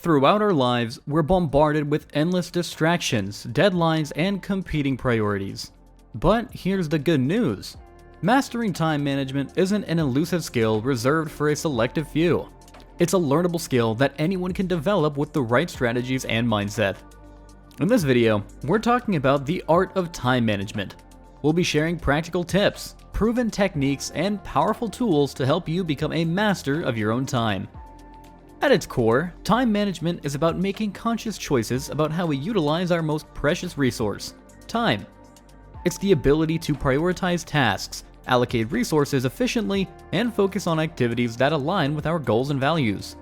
Throughout our lives, we're bombarded with endless distractions, deadlines, and competing priorities. But here's the good news. Mastering time management isn't an elusive skill reserved for a selective few. It's a learnable skill that anyone can develop with the right strategies and mindset. In this video, we're talking about the art of time management. We'll be sharing practical tips, proven techniques, and powerful tools to help you become a master of your own time. At its core, time management is about making conscious choices about how we utilize our most precious resource, time. It's the ability to prioritize tasks, allocate resources efficiently, and focus on activities that align with our goals and values.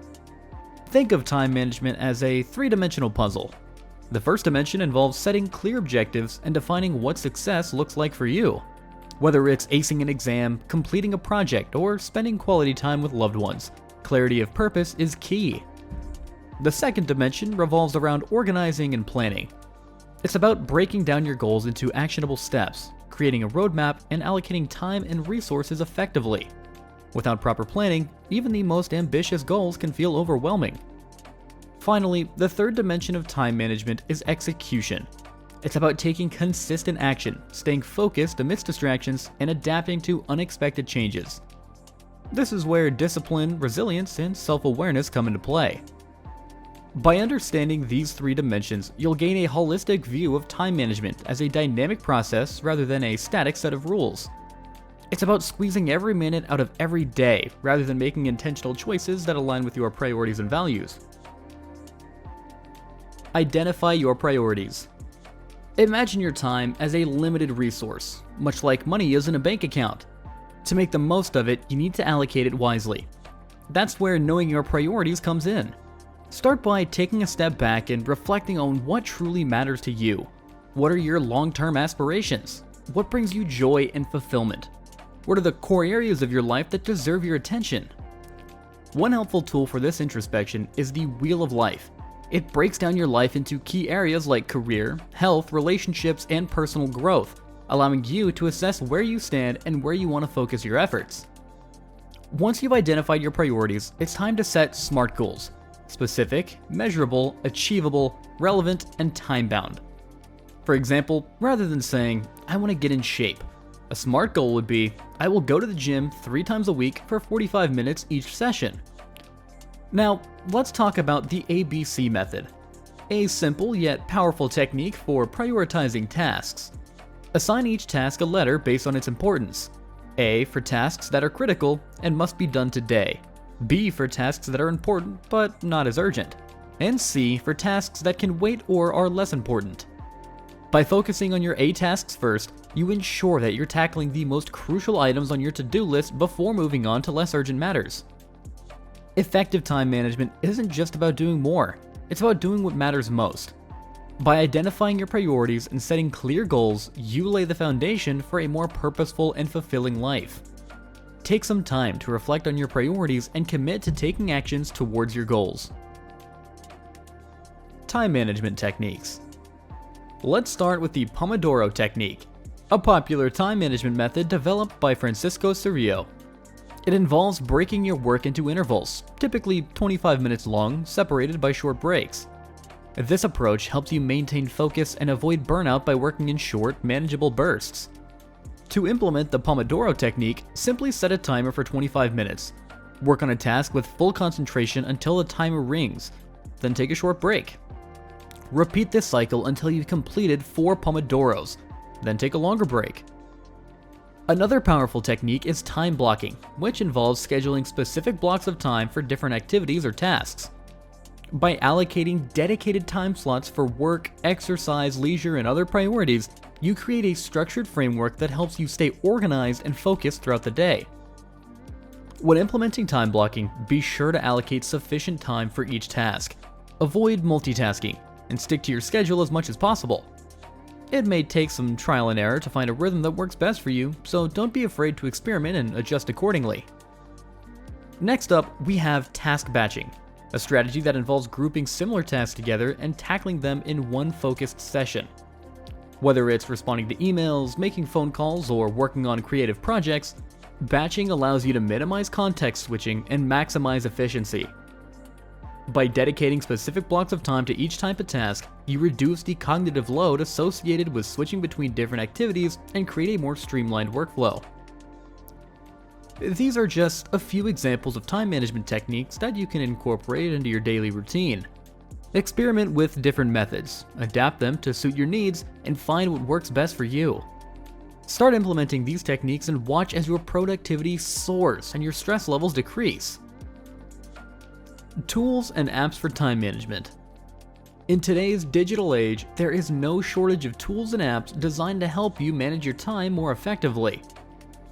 Think of time management as a three-dimensional puzzle. The first dimension involves setting clear objectives and defining what success looks like for you. Whether it's acing an exam, completing a project, or spending quality time with loved ones, clarity of purpose is key. The second dimension revolves around organizing and planning. It's about breaking down your goals into actionable steps, creating a roadmap, and allocating time and resources effectively. Without proper planning, even the most ambitious goals can feel overwhelming. Finally, the third dimension of time management is execution. It's about taking consistent action, staying focused amidst distractions, and adapting to unexpected changes. This is where discipline, resilience, and self-awareness come into play. By understanding these three dimensions, you'll gain a holistic view of time management as a dynamic process rather than a static set of rules. It's about squeezing every minute out of every day rather than making intentional choices that align with your priorities and values. Identify your priorities. Imagine your time as a limited resource, much like money is in a bank account. To make the most of it, you need to allocate it wisely. That's where knowing your priorities comes in. Start by taking a step back and reflecting on what truly matters to you. What are your long-term aspirations? What brings you joy and fulfillment? What are the core areas of your life that deserve your attention? One helpful tool for this introspection is the Wheel of Life. It breaks down your life into key areas like career, health, relationships, and personal growth, allowing you to assess where you stand and where you want to focus your efforts. Once you've identified your priorities, it's time to set SMART goals: specific, measurable, achievable, relevant, and time-bound. For example, rather than saying, "I want to get in shape," a SMART goal would be, "I will go to the gym 3 times a week for 45 minutes each session." Now, let's talk about the ABC method, a simple yet powerful technique for prioritizing tasks. Assign each task a letter based on its importance. A for tasks that are critical and must be done today. B for tasks that are important but not as urgent. And C for tasks that can wait or are less important. By focusing on your A tasks first, you ensure that you're tackling the most crucial items on your to-do list before moving on to less urgent matters. Effective time management isn't just about doing more, it's about doing what matters most. By identifying your priorities and setting clear goals, you lay the foundation for a more purposeful and fulfilling life. Take some time to reflect on your priorities and commit to taking actions towards your goals. Time management techniques. Let's start with the Pomodoro technique, a popular time management method developed by Francisco Cerrillo. It involves breaking your work into intervals, typically 25 minutes long, separated by short breaks. This approach helps you maintain focus and avoid burnout by working in short, manageable bursts. To implement the Pomodoro technique, simply set a timer for 25 minutes. Work on a task with full concentration until the timer rings, then take a short break. Repeat this cycle until you've completed 4 Pomodoros, then take a longer break. Another powerful technique is time blocking, which involves scheduling specific blocks of time for different activities or tasks. By allocating dedicated time slots for work, exercise, leisure, and other priorities, you create a structured framework that helps you stay organized and focused throughout the day. When implementing time blocking, be sure to allocate sufficient time for each task. Avoid multitasking, and stick to your schedule as much as possible. It may take some trial and error to find a rhythm that works best for you, so don't be afraid to experiment and adjust accordingly. Next up, we have task batching, a strategy that involves grouping similar tasks together and tackling them in one focused session. Whether it's responding to emails, making phone calls, or working on creative projects, batching allows you to minimize context switching and maximize efficiency. By dedicating specific blocks of time to each type of task, you reduce the cognitive load associated with switching between different activities and create a more streamlined workflow. These are just a few examples of time management techniques that you can incorporate into your daily routine. Experiment with different methods, adapt them to suit your needs, and find what works best for you. Start implementing these techniques and watch as your productivity soars and your stress levels decrease. Tools and apps for time management. In today's digital age, there is no shortage of tools and apps designed to help you manage your time more effectively.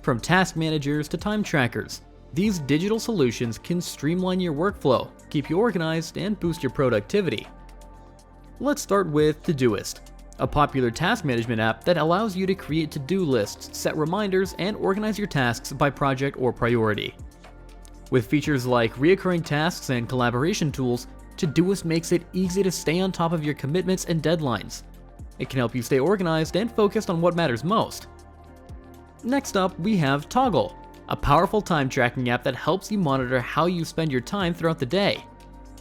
From task managers to time trackers, these digital solutions can streamline your workflow, keep you organized, and boost your productivity. Let's start with Todoist, a popular task management app that allows you to create to-do lists, set reminders, and organize your tasks by project or priority. With features like recurring tasks and collaboration tools, Todoist makes it easy to stay on top of your commitments and deadlines. It can help you stay organized and focused on what matters most. Next up, we have Toggl, a powerful time tracking app that helps you monitor how you spend your time throughout the day.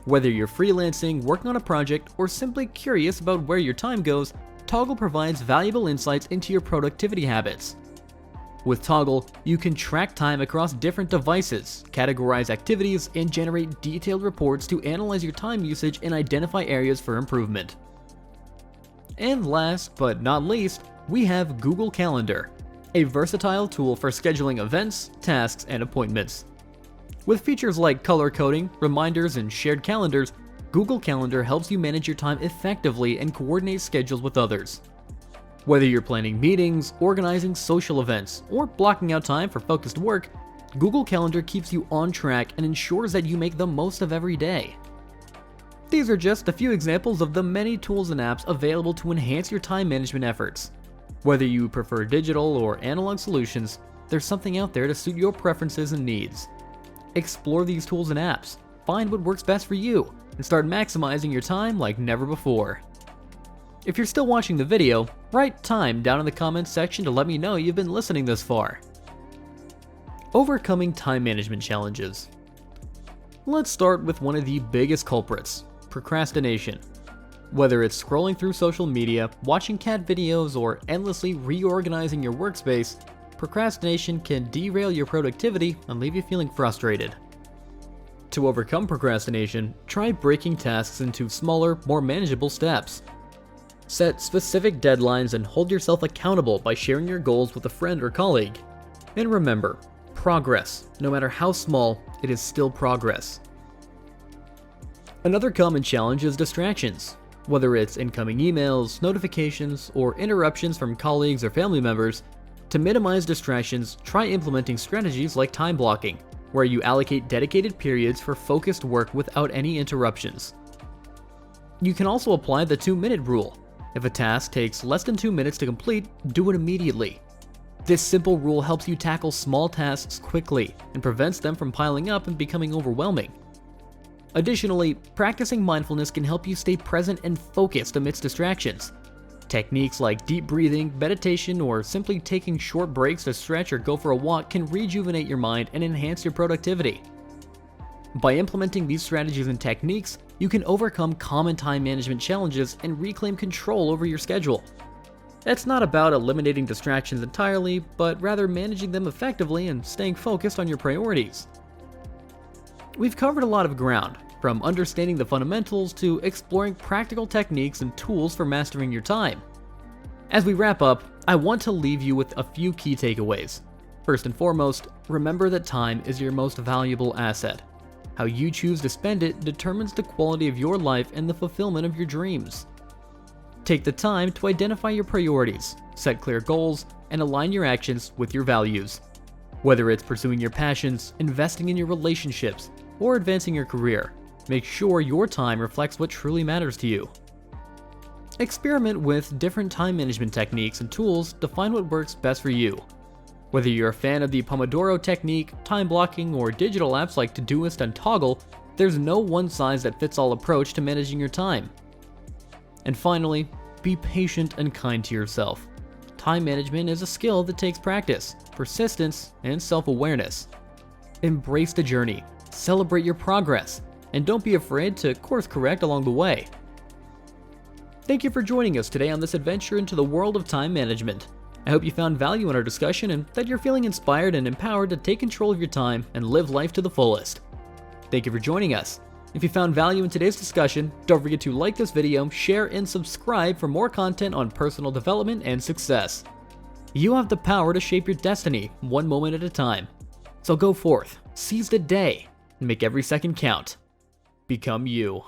Whether you're freelancing, working on a project, or simply curious about where your time goes, Toggl provides valuable insights into your productivity habits. With Toggl, you can track time across different devices, categorize activities, and generate detailed reports to analyze your time usage and identify areas for improvement. And last but not least, we have Google Calendar, a versatile tool for scheduling events, tasks, and appointments. With features like color coding, reminders, and shared calendars, Google Calendar helps you manage your time effectively and coordinate schedules with others. Whether you're planning meetings, organizing social events, or blocking out time for focused work, Google Calendar keeps you on track and ensures that you make the most of every day. These are just a few examples of the many tools and apps available to enhance your time management efforts. Whether you prefer digital or analog solutions, there's something out there to suit your preferences and needs. Explore these tools and apps, find what works best for you, and start maximizing your time like never before. If you're still watching the video, write time down in the comments section to let me know you've been listening this far. Overcoming time management challenges. Let's start with one of the biggest culprits, procrastination. Whether it's scrolling through social media, watching cat videos, or endlessly reorganizing your workspace, procrastination can derail your productivity and leave you feeling frustrated. To overcome procrastination, try breaking tasks into smaller, more manageable steps. Set specific deadlines and hold yourself accountable by sharing your goals with a friend or colleague. And remember, progress, no matter how small, it is still progress. Another common challenge is distractions. Whether it's incoming emails, notifications, or interruptions from colleagues or family members, to minimize distractions, try implementing strategies like time blocking, where you allocate dedicated periods for focused work without any interruptions. You can also apply the 2-minute rule. If a task takes less than 2 minutes to complete, do it immediately. This simple rule helps you tackle small tasks quickly and prevents them from piling up and becoming overwhelming. Additionally, practicing mindfulness can help you stay present and focused amidst distractions. Techniques like deep breathing, meditation, or simply taking short breaks to stretch or go for a walk can rejuvenate your mind and enhance your productivity. By implementing these strategies and techniques, you can overcome common time management challenges and reclaim control over your schedule. It's not about eliminating distractions entirely, but rather managing them effectively and staying focused on your priorities. We've covered a lot of ground, from understanding the fundamentals to exploring practical techniques and tools for mastering your time. As we wrap up, I want to leave you with a few key takeaways. First and foremost, remember that time is your most valuable asset. How you choose to spend it determines the quality of your life and the fulfillment of your dreams. Take the time to identify your priorities, set clear goals, and align your actions with your values. Whether it's pursuing your passions, investing in your relationships, or advancing your career, make sure your time reflects what truly matters to you. Experiment with different time management techniques and tools to find what works best for you. Whether you're a fan of the Pomodoro technique, time blocking, or digital apps like Todoist and Toggl, there's no one-size-that-fits-all approach to managing your time. And finally, be patient and kind to yourself. Time management is a skill that takes practice, persistence, and self-awareness. Embrace the journey, celebrate your progress, and don't be afraid to course correct along the way. Thank you for joining us today on this adventure into the world of time management. I hope you found value in our discussion and that you're feeling inspired and empowered to take control of your time and live life to the fullest. Thank you for joining us. If you found value in today's discussion, don't forget to like this video, share, and subscribe for more content on personal development and success. You have the power to shape your destiny one moment at a time. So go forth, seize the day, and make every second count. Become you.